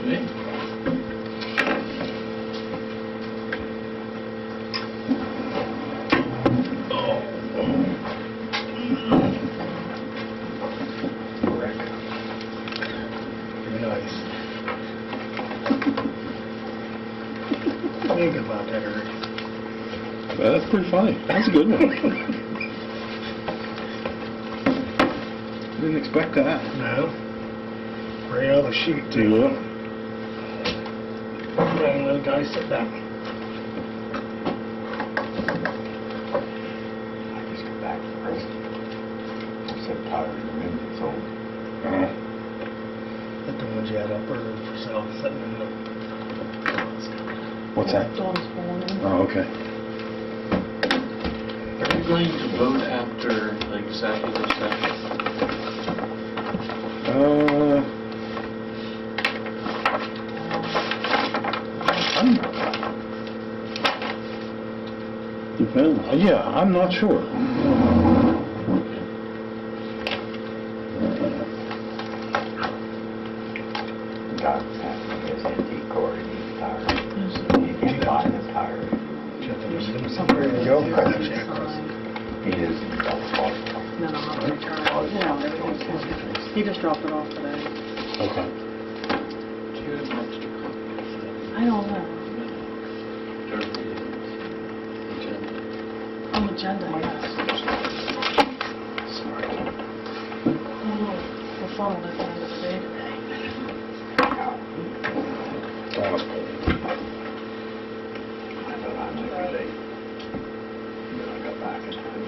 me. Nice. Think about that, Eric. Well, that's pretty funny. That's a good one. Didn't expect that. No. Right out of the chute, too. Yeah. Right, let the guy sit down. I just got back from prison. I'm so tired of remembering it's old. That's the ones you had up early for sale, sitting in the... What's that? Dawn's born. Oh, okay. Are you going to vote after the executive session? Depends. Yeah, I'm not sure. God, his antique car, he's tired. He can't buy his tire. Somewhere to go. He is in California. No, no, I'm gonna turn it on. Yeah, everything's fine. He just dropped it off today. Okay. Do you have an extra copy of that? I don't know. Agenda, yes. Sorry. We're funneled at the end of the day today. I thought I might be late. Then I got back in time.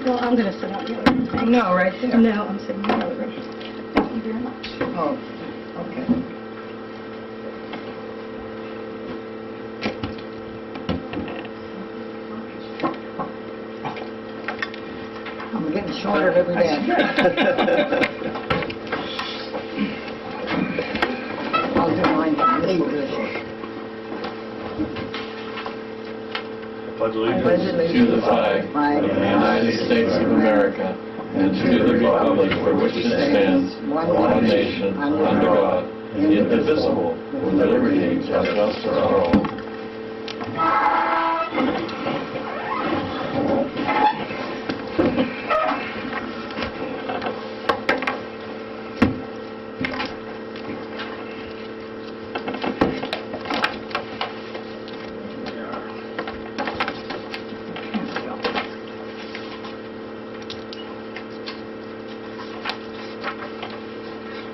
Well, I'm gonna sit out in the other room. No, right there. No, I'm sitting in the other room. Thank you very much. Oh, okay. I'm getting shorter every day. I'll do mine. This will do. Pledge allegiance to the flag of the United States of America and to the republic for which it stands, one nation, under God, indivisible, with liberty and justice for all.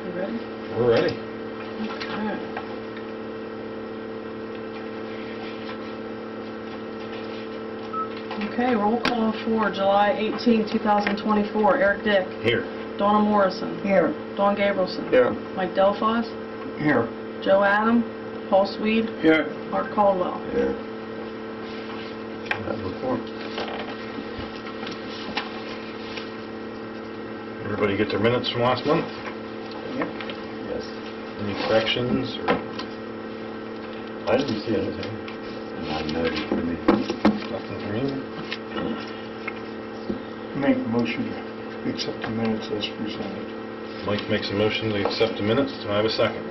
You ready? We're ready. Okay, roll call for July 18, 2024. Eric Dick. Here. Donna Morrison. Here. Dawn Gabrielson. Here. Mike Delphos. Here. Joe Adam. Paul Swede. Here. Mark Caldwell. Yeah. Everybody get their minutes from last month? Yes. Any corrections or I didn't see anything. And I noticed for me. nothing from you? Make a motion to accept the minutes as presented. Mike makes a motion to accept the minutes. Do I have a second?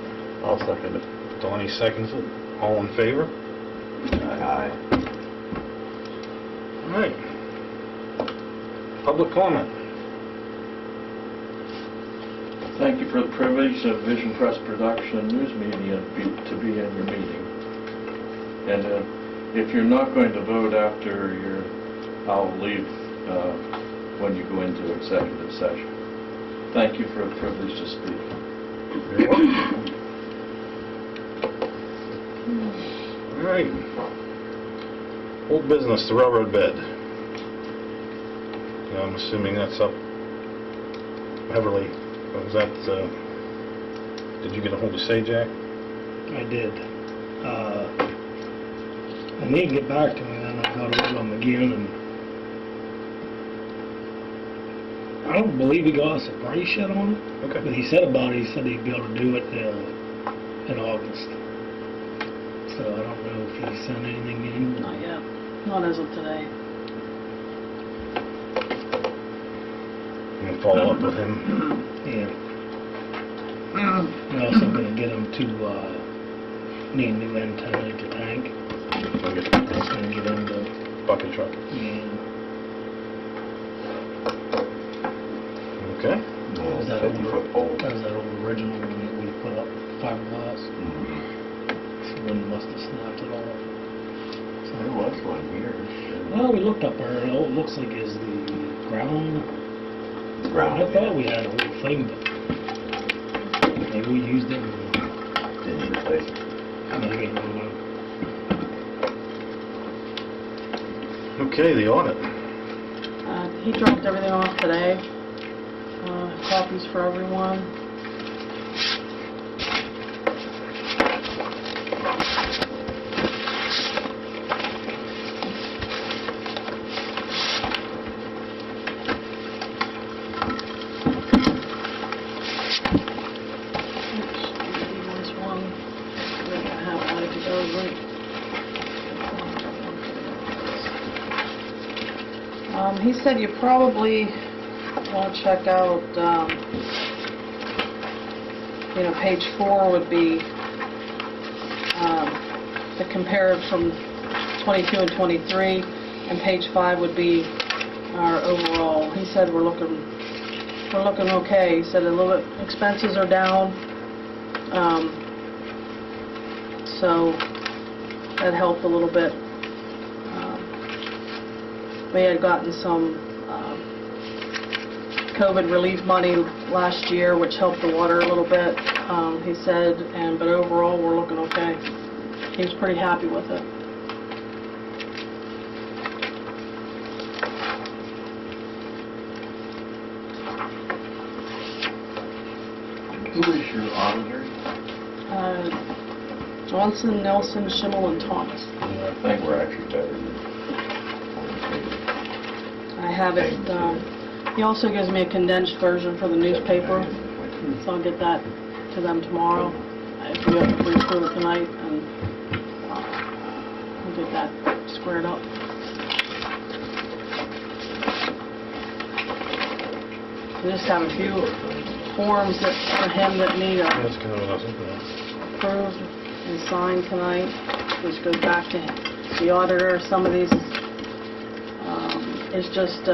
I'll second it. Donnie seconds it. All in favor? Aye. All right. Public comment. Thank you for the privilege of Vision Press Production News Media to be in your meeting. And if you're not going to vote after I'll leave when you go into executive session. Thank you for the privilege to speak. You're welcome. All right. Old business, the railroad bed. I'm assuming that's up Beverly. Was that, did you get a hold of Sajak? I did. I need to get back to him, and I got hold of him again, and I don't believe he got us a price yet on it. Okay. But he said about it, he said he'd be able to do it in August. So I don't know if he sent anything in. Not yet. Not as of today. follow up with him. Yeah. We're also gonna get them to, need new antenna to tank. I'll get That's gonna get into, bucket truck. yeah. Okay. Was that 50-foot pole. That was that old original one that we put up, fiberglass. So the wind must have snapped it all. There was one here. Well, we looked up there, and all it looks like is the ground. Ground. I thought we had a whole thing, but maybe we used it. Didn't replace it. Maybe, I don't know. Okay, the audit. He dropped everything off today. Copies for everyone. He said you probably want to check out, page 4 would be the comparative from 22 and 23, and page 5 would be our overall. He said we're looking okay. He said a little bit expenses are down, so that helped a little bit. We had gotten some COVID relief money last year, which helped the water a little bit, he said, but overall we're looking okay. He was pretty happy with it. Who is your auditor? Johnson, Nelson, Schimmel, and Thomas. I think we're actually better than. I have it, he also gives me a condensed version for the newspaper, so I'll get that to them tomorrow, if we have to read through it tonight, and we'll get that squared up. We just have a few forms that, for him that need That's kind of what I was looking at. approved and signed tonight, which goes back to the auditor. Some of these is just,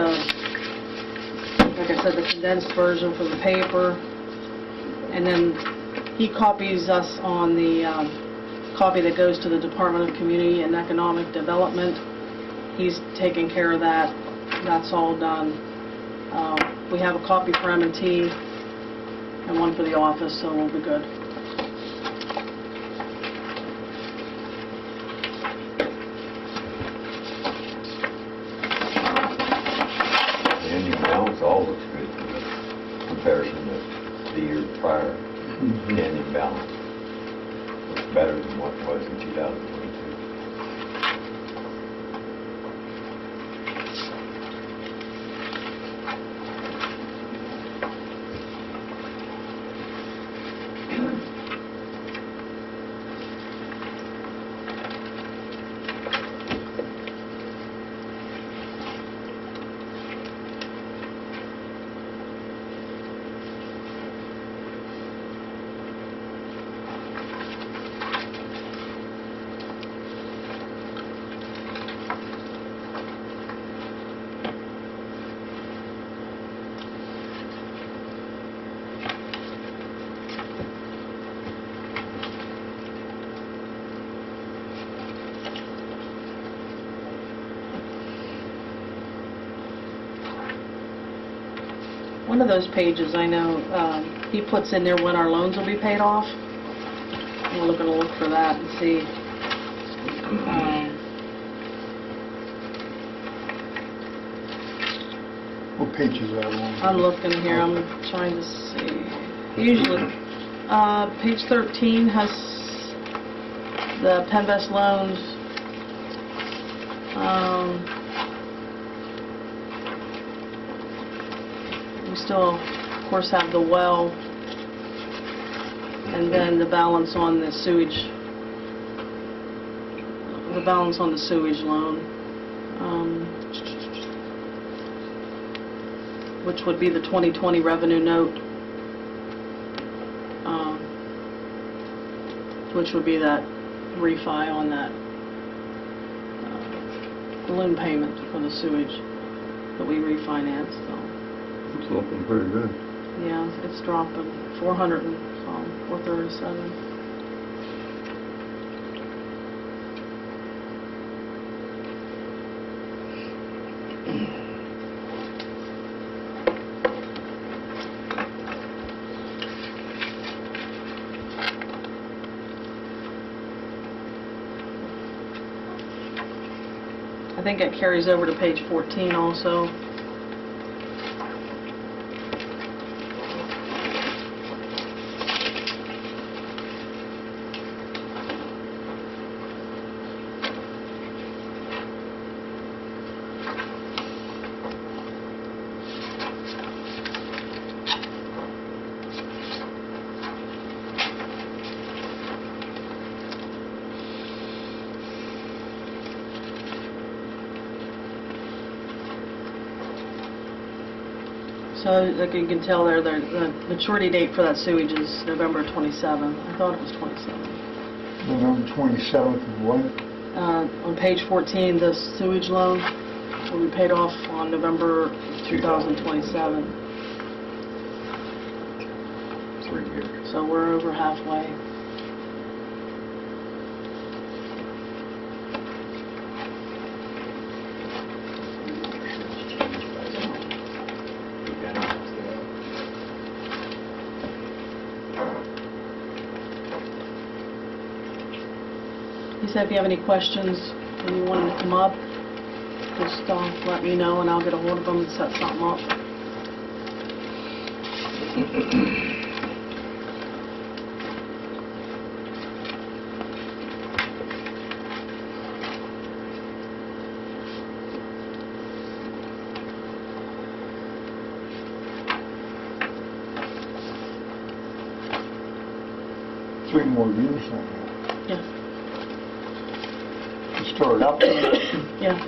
like I said, the condensed version for the paper, and then he copies us on the copy that goes to the Department of Community and Economic Development. He's taking care of that. That's all done. We have a copy for M&T and one for the office, so we'll be good. The ending balance all looks good in comparison to the year prior. The ending balance looks better than what it was in 2022. One of those pages, I know, he puts in there when our loans will be paid off. We're going to look for that and see. What page is that on? I'm looking here, I'm trying to see. Usually, page 13 has the Penvest loans. We still, of course, have the well, and then the balance on the sewage. The balance on the sewage loan. which would be the 2020 revenue note, which would be that refi on that balloon payment for the sewage that we refinanced. So, It's looking pretty good. yeah, it's dropping 400 and some, 437. I think it carries over to page 14 also. So, like you can tell there, the maturity date for that sewage is November 27th. I thought it was 27th. November 27th of what? On page 14, the sewage loan will be paid off on November 2027. 3 years. So we're over halfway. He said if you have any questions and you want him to come up, just let me know and I'll get a hold of him and set something up. Three more years on that. Yeah, To start up. yeah.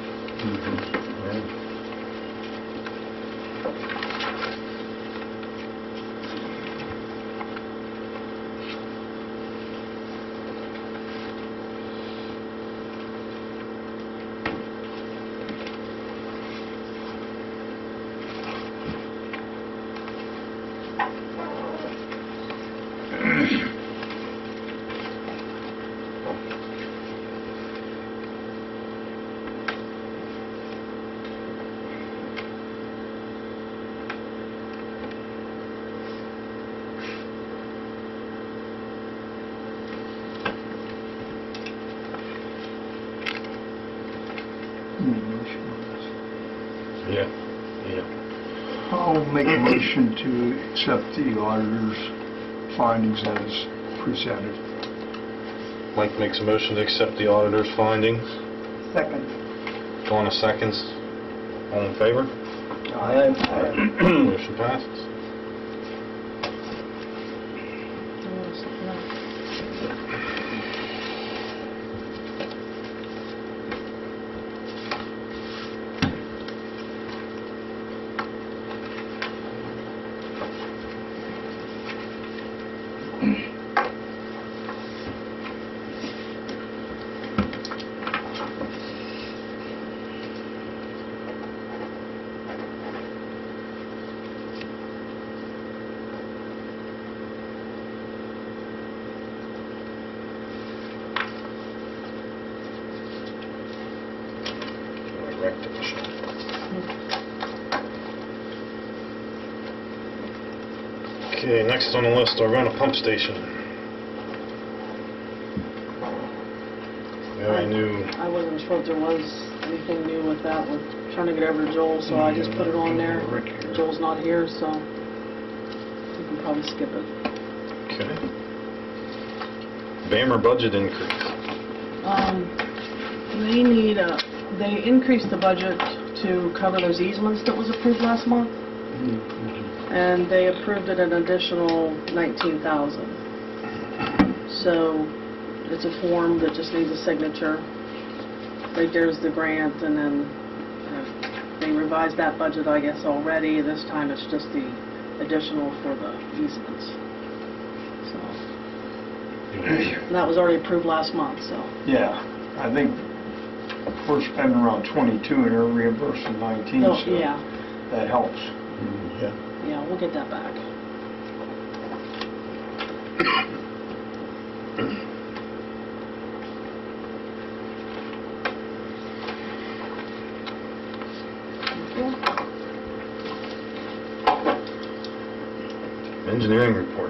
Yeah, yeah. I'll make a motion to accept the auditor's findings as presented. Mike makes a motion to accept the auditor's findings. Second. Donna seconds. All in favor? Aye. Motion passes. Okay, next on the list, our rental pump station. We have a new, I wasn't sure if there was anything new with that, with trying to get over to Joel, so I just put it on there. Joel's not here, so you can probably skip it. okay. Bammer budget increase. They increased the budget to cover those easements that was approved last month, and they approved it an additional $19,000. So it's a form that just needs a signature. Right there's the grant, and then they they revised that budget, I guess, already. This time it's just the additional for the easements. So, and that was already approved last month, so. Yeah, I think we're spending around 22 and they're reimbursing 19, No, so yeah, that helps. Yeah. yeah, we'll get that back. Engineering report.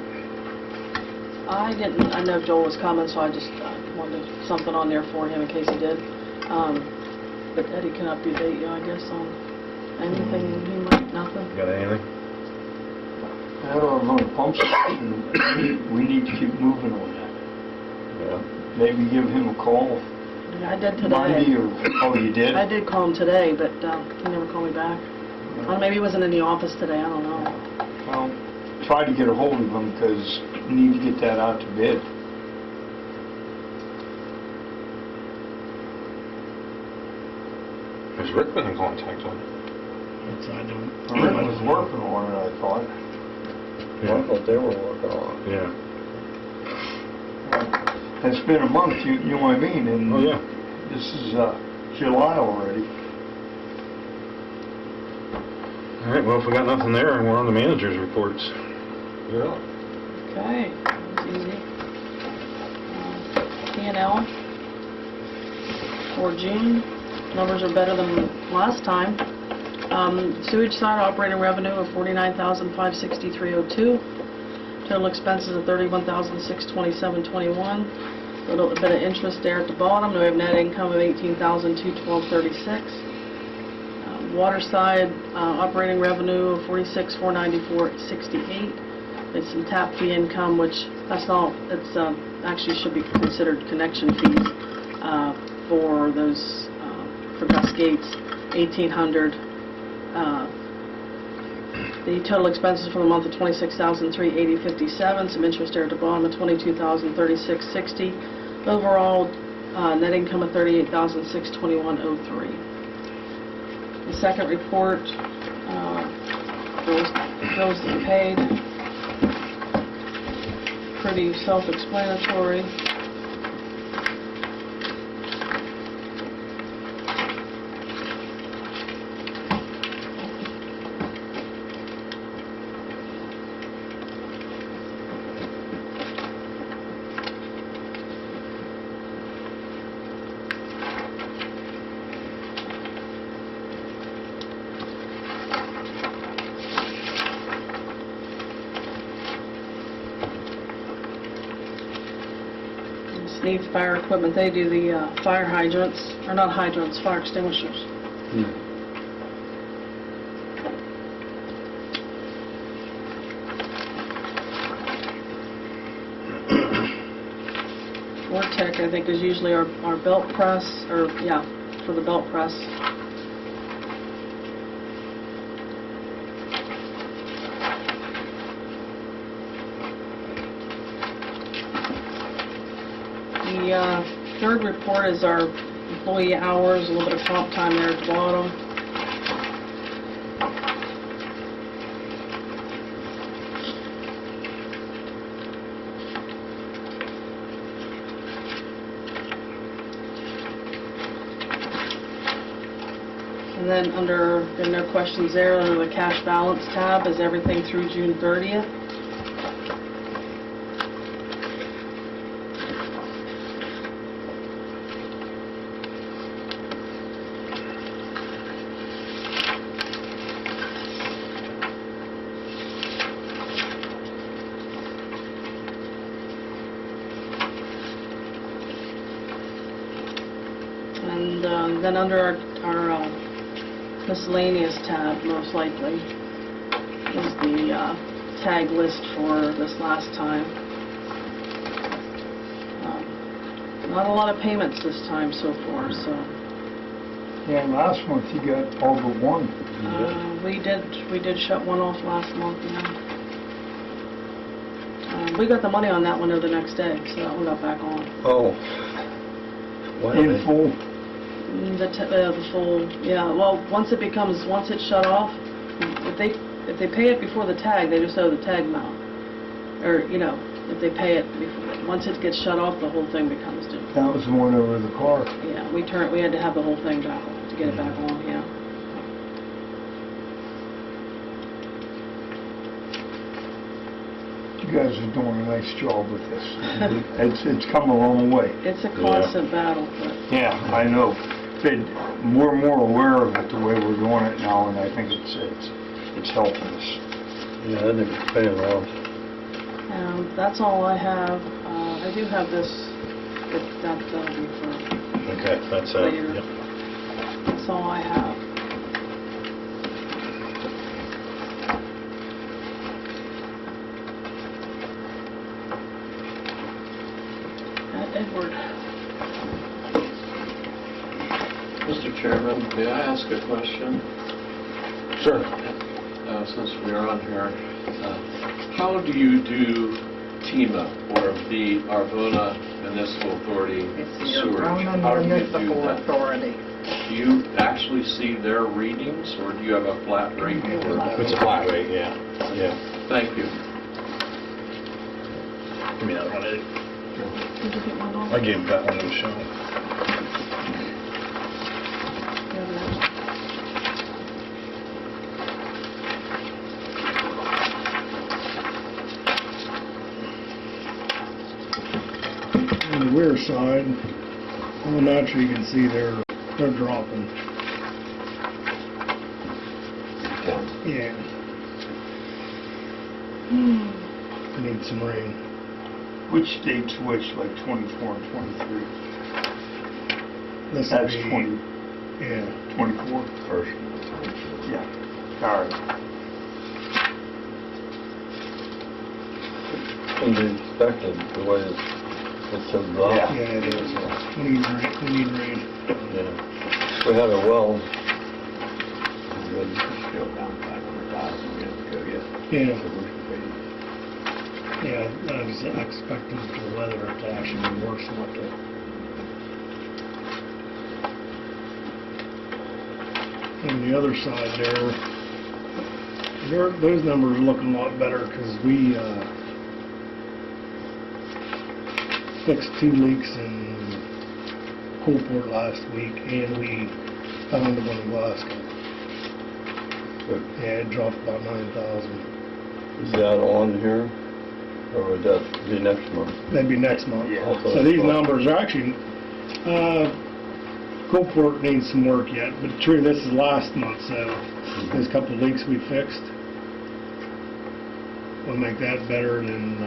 I didn't, I know Joel was coming, so I just wanted something on there for him in case he did. But Eddie can update you, I guess, on anything he might, nothing. Got anything? I don't know, the pump station, we need to keep moving on that. Yeah. Maybe give him a call Yeah, I did Monday today. or, oh, you did? I did call him today, but he never called me back. Or maybe he wasn't in the office today, I don't know. Well, try to get a hold of him because we need to get that out to bid. Has Rick been in contact on it? That's, I don't. Rick was working on it, I thought. Yeah. What they were working on. Yeah. It's been a month, you know what I mean? And Oh, yeah. this is July already. All right, well, if we got nothing there, we're on the manager's reports. Yeah. Okay, that was easy. P&L for June, numbers are better than last time. Sewage side operating revenue of $49,563.02. Total expenses of $31,627.21. A little bit of interest there at the bottom. We have net income of $18,212.36. Water side operating revenue of $46,494.68. It's some tap fee income, which that's not. It's actually should be considered connection fees for those for Gus Gates, $1,800. The total expenses for the month of $26,380.57. Some interest there at the bottom of $22,036.60. Overall, net income of $38,621.03. The second report, bills to be paid. Pretty self-explanatory. Needs fire equipment, they do the fire hydrants, or not hydrants, fire extinguishers. Vortec, I think, is usually our belt press, or, yeah, for the belt press. The third report is our employee hours, a little bit of comp time there at the bottom. And then under, there are no questions there, under the cash balance tab is everything through June 30th. And then under our miscellaneous tab, most likely, is the tag list for this last time. Not a lot of payments this time so far, so. Yeah, last month you got all but one. We did shut one off last month, yeah. We got the money on that one though the next day, so that one got back on. Oh. Wow. In full. The full, yeah, well, once it's shut off, if they pay it before the tag, they just owe the tag amount. Or, if they pay it before, once it gets shut off, the whole thing becomes due. That was the one over the car. Yeah, we had to have the whole thing back on, to get it back on, yeah. You guys are doing a nice job with this. It's come a long way. It's a constant battle, but Yeah, I know. Been more and more aware of it the way we're doing it now, and I think it's helping us. Yeah, I think it's paying off. that's all I have. I do have this, that'll be for Okay, that's it. later. Yep. That's all I have. Edward. Mr. Chairman, may I ask a question? Sure. Since we're on here, how do you do TIMA, or the Arvona Municipal Authority It's the sewerage? Arvona How do you do Municipal that? Authority. Do you actually see their readings, or do you have a flat rate? It's a flat rate, yeah. Yeah. Thank you. Give me that one, Eddie. Did you get one on? I gave that one to Michelle. On the rear side, on the notcher, you can see they're dropping. Yeah, need some rain. Which date's which, like 24 and 23? This That's would be- 20, Yeah, 24? First. Yeah. All right. Can be expected the way it's so dry. Yeah. yeah, it is. We need rain. Yeah. We had a well. Still down 500,000, we haven't go yet. Yeah, So we're waiting. yeah, I was expecting the weather to actually be worse than what the... On the other side there, those numbers are looking a lot better because we fixed 2 leaks in Coalport last week, and we found one in Glasgow. But Yeah, it dropped about 9,000. is that on here? Or would that be next month? That'd be next month. Yeah. That's what So I these thought. numbers are actually, Coalport needs some work yet, but true, this is last month, so there's a couple of leaks we fixed. We'll make that better than,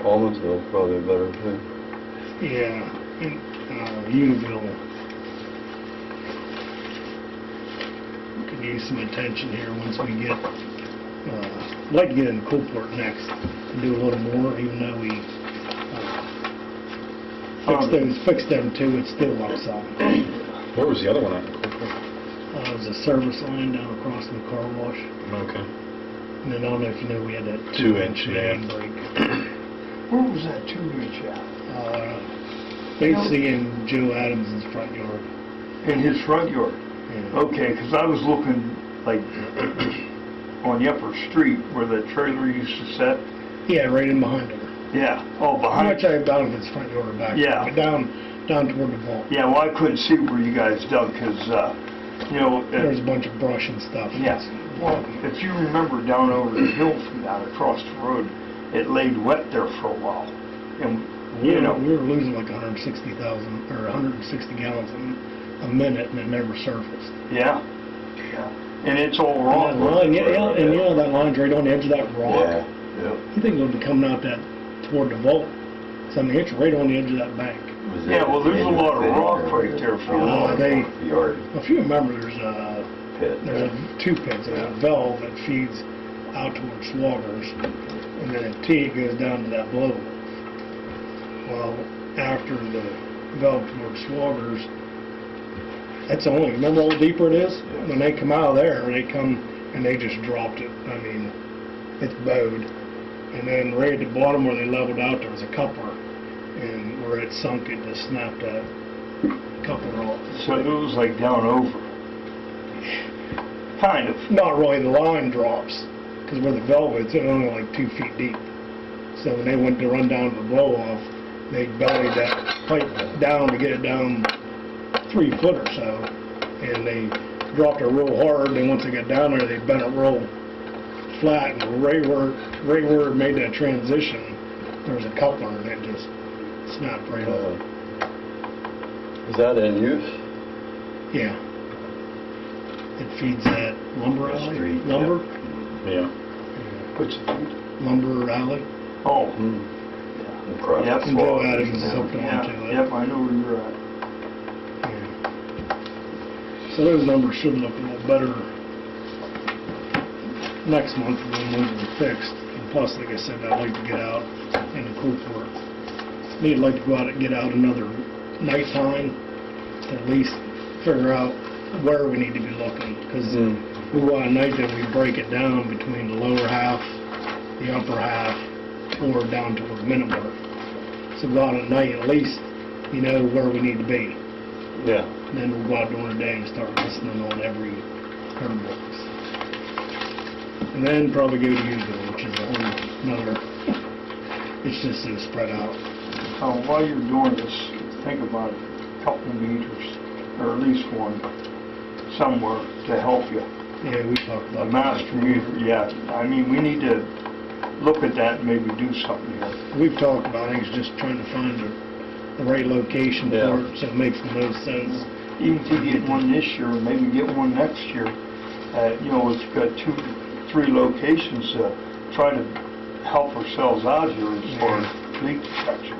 Almondsville's probably better too. yeah, and, Univille. We could use some attention here once we get, I'd like to get in Coalport next and do a little more, even though we, fixed them too, it's still up some. Where was the other one at? There's a service line down across from the car wash. Okay. And then I don't know if you know, we had that 2-inch, 2-inch yeah. main break. Where was that 2-inch at? Basically in Joe Adams' front yard. In his front yard? Yeah. Okay, because I was looking, like, on the upper street where the trailer used to set. Yeah, right in behind her. Yeah. Oh, I'm behind. not sure about if it's front yard or back. Yeah. But down toward the vault. Yeah, well, I couldn't see where you guys dug because, There's a bunch of brush and stuff. yeah. Well, if you remember down over the hill from that across the road, it laid wet there for a while. And, We you know, were losing like 160,000 or 160 gallons a minute, and it never surfaced. yeah. Yeah. And it's all And rock. that line, yeah, that line's right on the edge of that rock. Yeah, yeah. You think it would be coming out that toward the vault? So I mean, it's right on the edge of that bank. Was Yeah, that well, there's a in the lot of pit rock or- right there for Oh, they- Yard If you remember, there's pit. two pits. There's a valve that feeds out towards Swaggers, and then a T goes down to that blow. Well, after the valve towards Swaggers, that's only, remember how deeper it is? Yeah. When they come out of there, they come and they just dropped it. I mean, it's bowed. And then right at the bottom where they leveled out, there was a coupler. and where it sunk, it just snapped a coupler off. So it was like down over. Kind of. Not really, the line drops, because where the velvet's only like 2 feet deep. So when they went to run down the blow off, they bellied that pipe down to get it down 3 foot or so, and they dropped it real hard. Then once they got down there, they bent it real flat, and right where it made that transition, there was a coupler, and it just snapped right off. Is that in use? Yeah. It feeds that lumber alley? Street, yeah. Lumber? Yeah. What's it? Lumber alley? Oh, Across Yep. the And Joe swamp. Adams is hooked yeah, onto it. yep, I know where you're at. Yeah. So those numbers should look a little better next month when those are fixed. And plus, like I said, I'd like to get out in the cool for it. I'd like to go out and get out another nighttime to at least figure out where we need to be looking. Because we want a night that we break it down between the lower half, the upper half, or down towards minute mark. So go out at night, at least you know where we need to be. Yeah. And then we'll go out during the day and start listening on every curve books. And then probably go to Hugo, which is a whole another, it's just so spread out. While you're doing this, think about a couple meters, or at least one, somewhere to help you. Yeah, we talked A about master meter, yeah. I mean, we need to look at that and maybe do something here. We've talked about it, it's just trying to find the right location Yeah. for it, so it makes the most sense. Even if you get one this year, maybe get one next year, you know, it's got 2 to 3 locations to try to help ourselves out here as far as leak detection.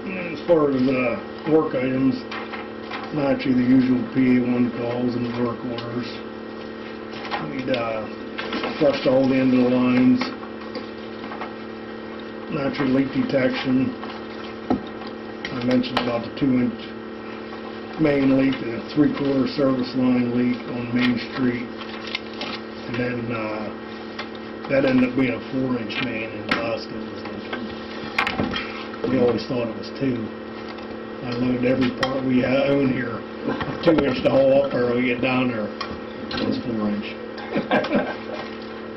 And then as far as work items, naturally the usual PA1 calls and work orders. We'd flushed all the end of the lines. Naturally leak detection. I mentioned about the 2-inch main leak, the 3/4 service line leak on Main Street. And then that ended up being a 4-inch main in Glasgow. We always thought it was 2. I loaded every part we own here, 2-inch to haul up there, we get down there, it was 4-inch.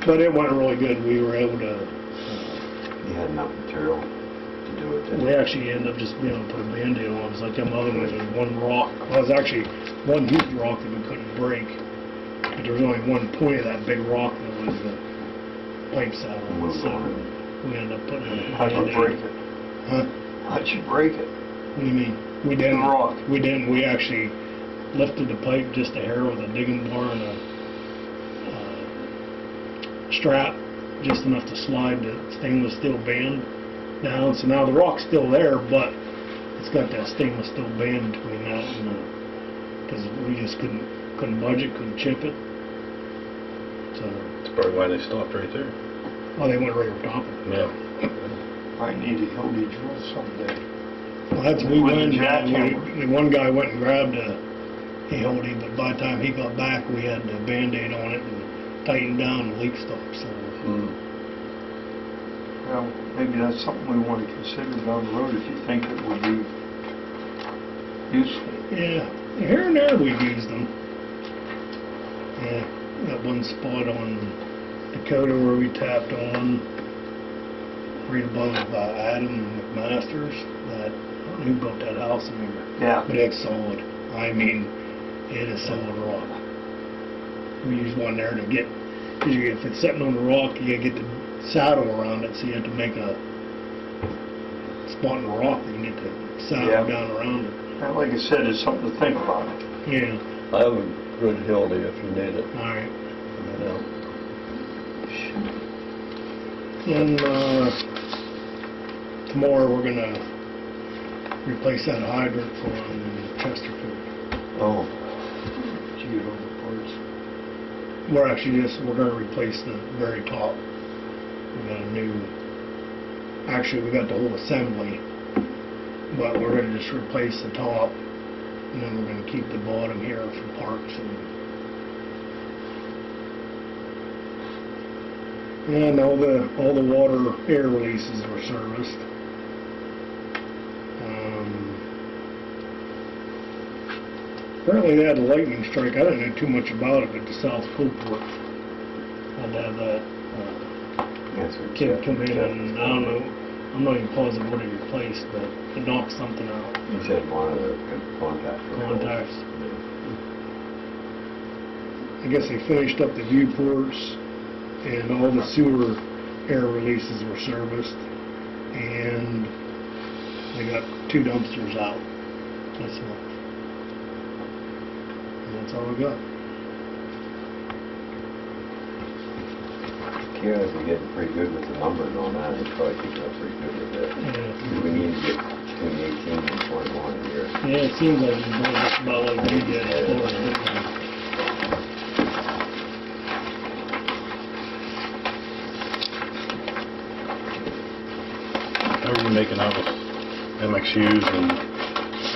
But it went really good, we were able to, You had enough material to do it then? we actually ended up just being able to put a Band-Aid on. It was like them other ones, there was one rock, well, it was actually one huge rock that we couldn't break, but there was only one point of that big rock that was the pipe saddle, Moved so on. we ended up putting a How'd you Band-Aid. break it? Huh? How'd you break it? What do you mean? We didn't. The rock. We didn't. We actually lifted the pipe just a hair with a digging bar and a strap, just enough to slide the stainless steel band down. So now the rock's still there, but it's got that stainless steel band between that and because we just couldn't budge it, couldn't chip it. So, That's probably why they stopped right there. well, they went right over top of it. Yeah. I need a Hildy drill someday. Well, that's, we With went, the jackhammer. the one guy went and grabbed a Hildy, but by the time he got back, we had the Band-Aid on it and tightened down the leak stop, so. Well, maybe that's something we want to consider down the road if you think it would be useful. Yeah, here and there we've used them. Yeah, that one spot on Dakota where we tapped on, right above Adam McMaster's, that, who built that house in there. Yeah. But it's solid. I mean, it is solid rock. We use one there to get, because if it's sitting on the rock, you gotta get the saddle around it, so you have to make a spot in the rock that you can get the saddle Yeah. down around it. And like I said, it's something to think about. Yeah, I have a good Hildy if you need it. all right. Yeah. And tomorrow we're gonna replace that hydrant for Chesterfield. Oh, We're actually we're gonna replace the very top. We got a new, actually we got the whole assembly, but we're gonna just replace the top, and then we're gonna keep the bottom here for parts and all the water air releases were serviced. Apparently they had a lightning strike. I didn't know too much about it, but the South Coolport had to have that Yes, sir. kid come in and, I don't know, I'm not even positive what he replaced, but it knocked something out. He said one of the contacts. Contacts. I guess they finished up the viewports and all the sewer air releases were serviced, and they got 2 dumpsters out this month. And that's all we got. Kieran's been getting pretty good with the numbers on that. He's probably keeping up pretty good with it. Yeah. We need to get between 18 and 21 a year. Yeah, it seems like it's doing just about like we did in Florida. How are you making out with MXUs and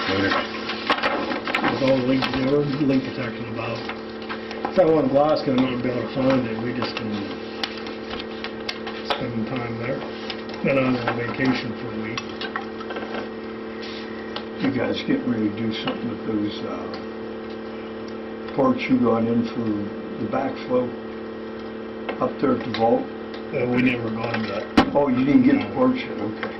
meters? With all the leak, there were leak detection about. If I want Glasgow, I'm not be able to find it, we just can spend time there. Then I was on vacation for a week. You guys getting ready to do something with those, ports you got in for the backflow up there at the vault? We never got into that. Oh, you didn't get the porch yet, okay.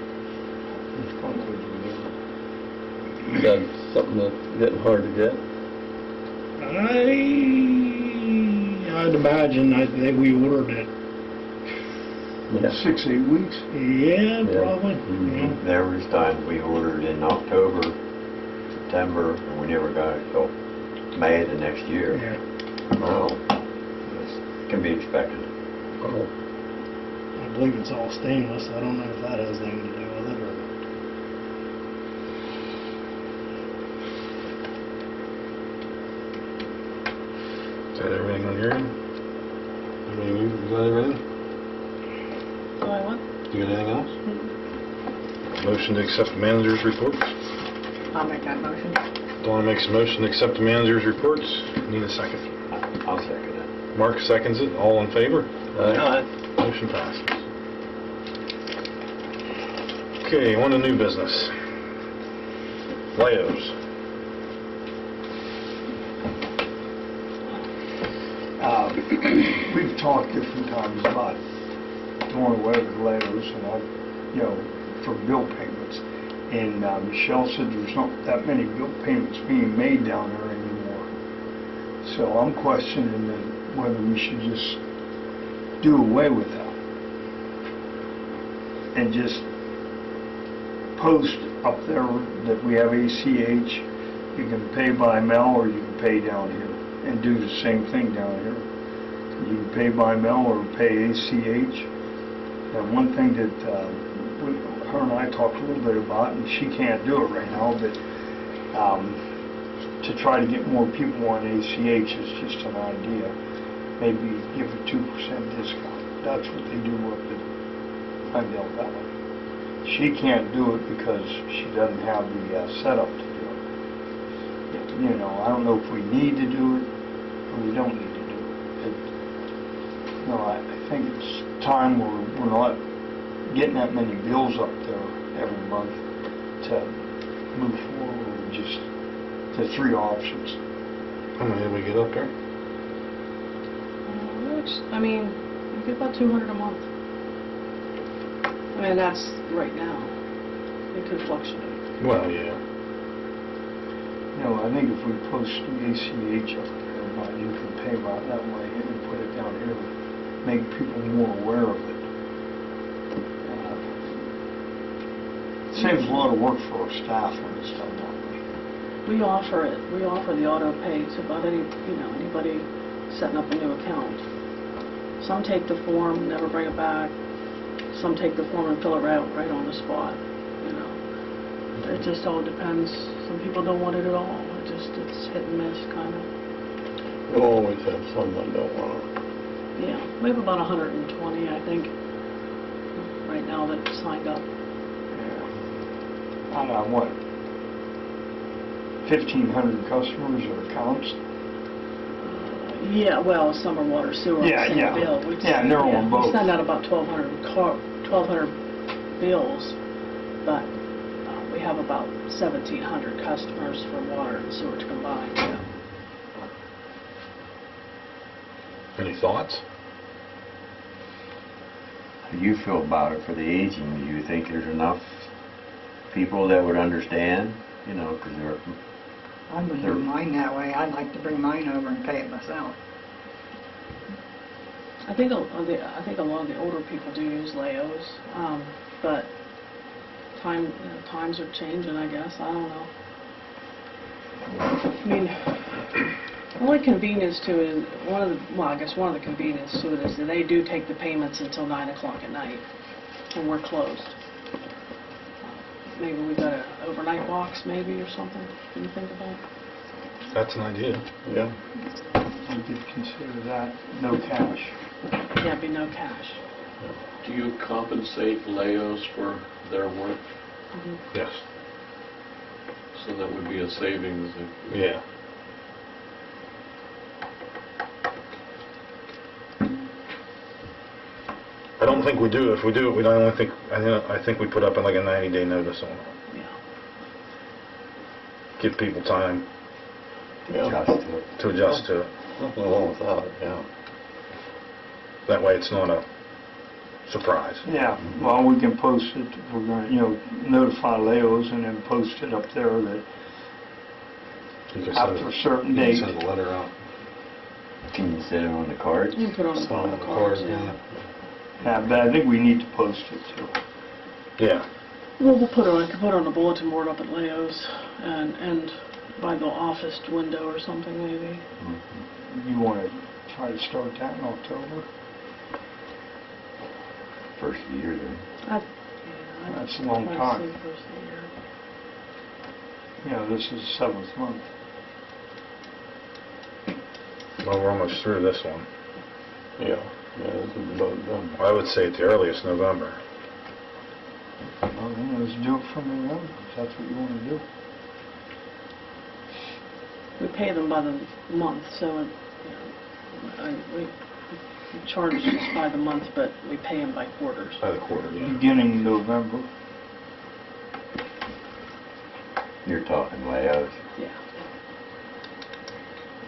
Is that something that's getting hard to get? I'd imagine, I think we ordered it. Yeah. 6-8 weeks? Yeah, Yeah. probably. Mhm. There was times we ordered in October, September, and we never got it till May the next year. Yeah. Well, this can be expected. Oh, I believe it's all stainless. I don't know if that has anything to do with it or. Is that everything on your end? Everything, is that everything? Do I what? You got anything else? Motion to accept the manager's reports. I'll make that motion. Donna makes a motion to accept the manager's reports. Need a second. I'll second it. Mark seconds it. All in favor? Aye. Motion passes. Okay, on to new business. Layos. We've talked different times about doing away with Leyo's and for bill payments. And Michelle said there's not that many bill payments being made down there anymore. So I'm questioning whether we should just do away with that. And just post up there that we have ACH, you can pay by mail or you can pay down here. And do the same thing down here. You can pay by mail or pay ACH. And one thing that her and I talked a little bit about, and she can't do it right now, but to try to get more people on ACH is just an idea. Maybe give a 2% discount. That's what they do up at Glendale Valley. She can't do it because she doesn't have the setup to do it. I don't know if we need to do it or we don't need to do it. I think it's time we're not getting that many bills up there every month to move forward with just the 3 options. How many did we get up there? You get about 200 a month. I mean, that's right now. It could fluctuate. Well, yeah. I think if we post the ACH up there, you can pay by that way and put it down here, make people more aware of it. Saves a lot of work for our staff when it's done that way. We offer it. We offer the auto pay to about anybody setting up a new account. Some take the form, never bring it back. Some take the form and fill it out right on the spot. It just all depends. Some people don't want it at all. It's hit and miss, kind of. We'll always have someone don't want it. Yeah, we have about 120, I think, right now that signed up. I don't know, what, 1,500 customers or accounts? Yeah, well, some are water sewer on the same Yeah. bill. Yeah, and they're on both. We send out about 1,200 bills, but we have about 1,700 customers for water and sewer combined. Yeah. Any thoughts? How do you feel about it for the aging? Do you think there's enough people that would understand? You know, because I wouldn't do mine that way. I'd like to bring mine over and pay it myself. I think a lot of the older people do use Leos, but times are changing, I guess. I don't know. I mean, the only convenience to it is one of the convenience to it is that they do take the payments until 9 o'clock at night, and we're closed. Maybe we got an overnight box, maybe, or something. What do you think about? That's an idea. Yeah. We could consider that no cash. Yeah, it'd be no cash. Do you compensate Leos for their work? Mhm. Yes. So that would be a savings. Yeah. I don't think we do. If we do it, I think we put up like a 90-day notice on it. Yeah. Give people time Yeah. adjust to it. to adjust to it. Nothing wrong with that, yeah. That way it's not a surprise. Yeah, well, we can post it, we're gonna, notify Leos and then post it up there that You can after a certain date. Send a letter out. Can you set it on the cards? You can put on the On the cards, card, yeah. Yeah, but I think we need to post it too. Yeah. Well, I could put it on a bulletin board up at Leo's and by the office window or something, maybe. You wanna try to start that in October? First of the year then. That's a long I'd time. say first of the year. This is the 7th month. Well, we're almost through this one. Yeah, this is about done. I would say at the earliest November. Well, then let's do it from November, if that's what you wanna do. We pay them by the month, so we charge us by the month, but we pay them by quarters. By the quarter, yeah. Beginning November. You're talking Leos. Yeah.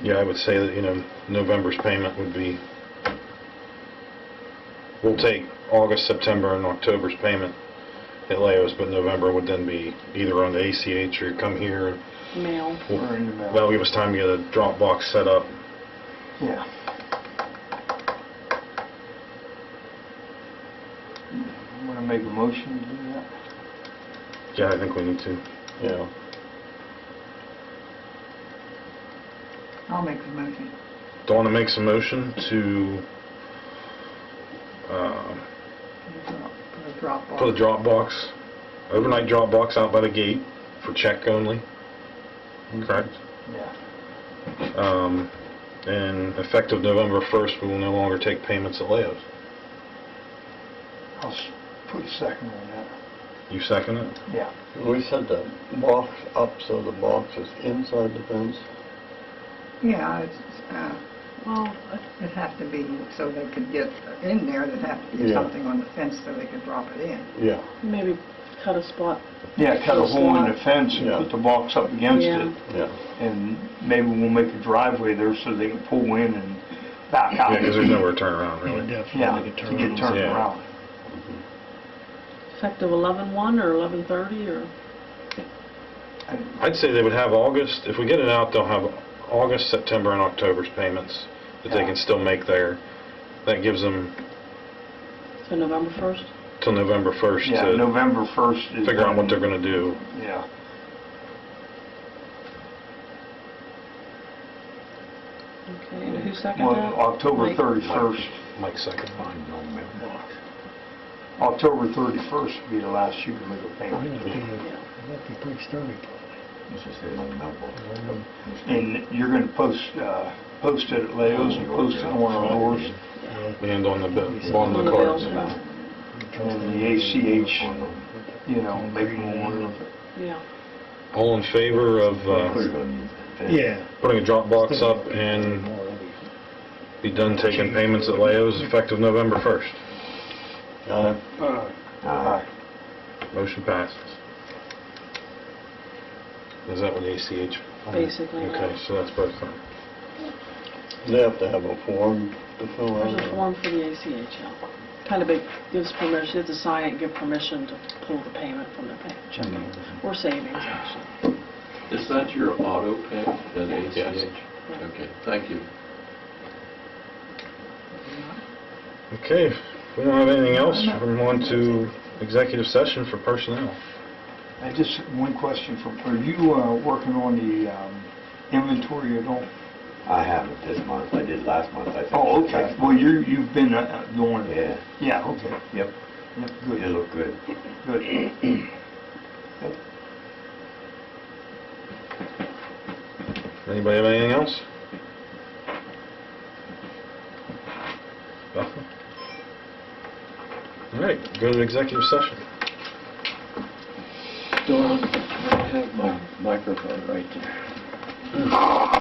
Yeah, I would say that, November's payment would be, we'll take August, September, and October's payment at Leo's, but November would then be either on the ACH or come here. And Mail. Or in the mail. that'll give us time to get a drop box set up. Yeah. Want to make a motion to do that? Yeah, I think we need to. Yeah. I'll make the motion. Donna makes a motion to Put a drop off. put a drop box, overnight drop box out by the gate for check only. Correct? Yeah. And effective November 1st, we will no longer take payments at Leo's. I'll put a second on that. You second it? Yeah. We set the box up so the box is inside the fence. Yeah, Well, it'd have to be, so they could get in there, there'd have to be Yeah. something on the fence so they could drop it in. Yeah. maybe cut a spot. Yeah, cut a hole in the fence and Yeah. put the box up against Yeah. it. Yeah. And maybe we'll make a driveway there so they can pull in and back out. Yeah, because there's nowhere to turn around, Yeah, really. Yeah, definitely to get get turned turned Yeah. around. Effective 11/1 or 11/30 or? I'd say they would have August, if we get it out, they'll have August, September, and October's payments that they Yeah. can still make there. That gives them So November 1st? till November 1st Yeah, to November 1st is. figure out what when- they're going to do. Yeah. Okay, and who seconded Well, that? October Mike? 31st. Mike second. October 31st would be the last you can make a payment. That'd be pretty sturdy, It's just a little number. And you're gonna post it at Leo's and post it on our doors. probably. And on the bill, on On the the cards. bills, yeah. And the ACH, make more of it. Yeah. All in favor of Put it on the fence. Yeah. putting a drop box up and be done taking payments at Leo's effective November 1st? Aye. Motion passes. Is that what the ACH? Basically, yeah. Okay, so that's both of them. They have to have a form to fill out? There's a form for the ACH, yeah. Kind of gives permission, you have to sign it and give permission to pull the payment from their checking or savings, actually. Is that your auto pay at ACH? Yes. Okay, thank you. Okay, if we don't have anything else, we'll move on to executive session for personnel. I just, one question are you working on the inventory at all? I haven't this month, I did last month, I think. Oh, okay, well, you've been doing it. Yeah. Yeah, okay, Yep, yep, it good, looked good. good. Anybody have anything else? Nothing? All right, go to executive session. Dawn, I have my microphone right there.